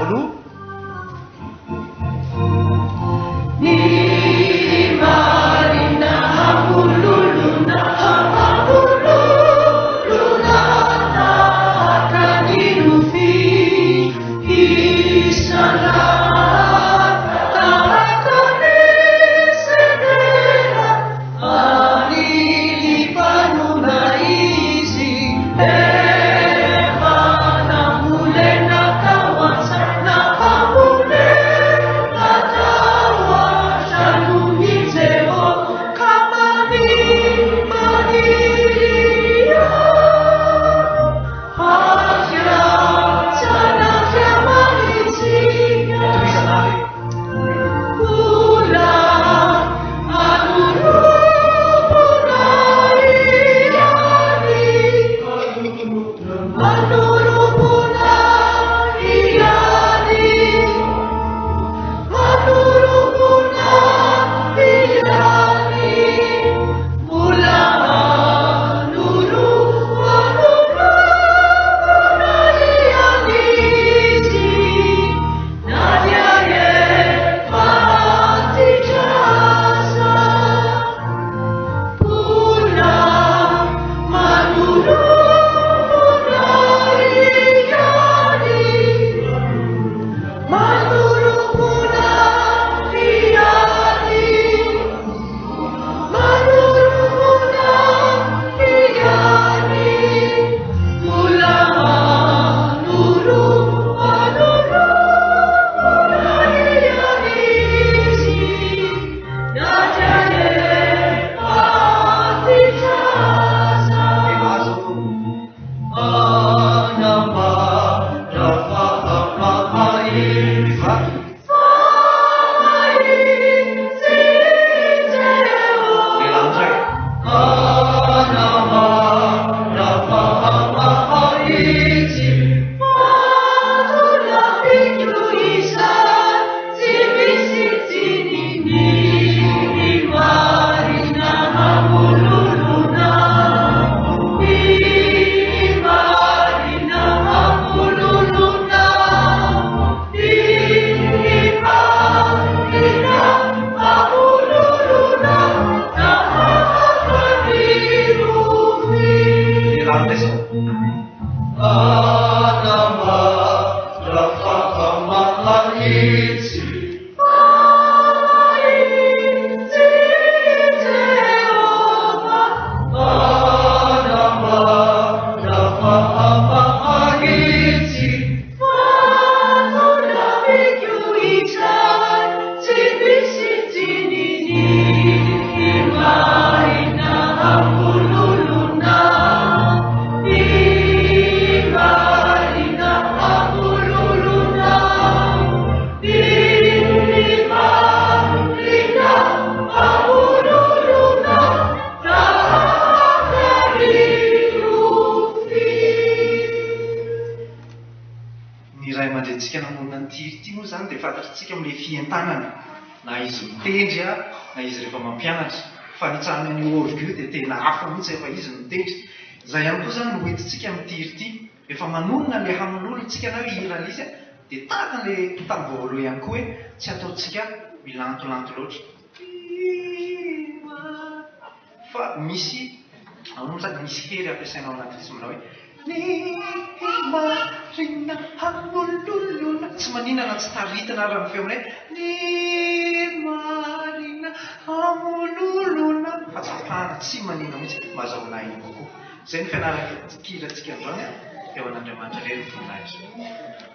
faharoa na izy mitendry na izy rehefa mampianatra fa nitsanina ny orgue dia tena hafa mihitsy efa izy mitendry zay ihany koa zany no hoentintsika mitirity efa manonona le hamon'olontsika na hoe hirana izy dia tahaka le tamboalo ihany koa hoe tsy ataontsika milantolanto loatra fa misy aono zany misy hery ampiasaina ao anatin'izymina hoe ny marina hamololona tsy maninana tsy taritana raha ny feonay ny marina hamololona fatsapahana tsy manina mihitsy mazahona iny kokoa zay ny fianarana kiratsika androany eo an'Andriamanitra rery voninahitra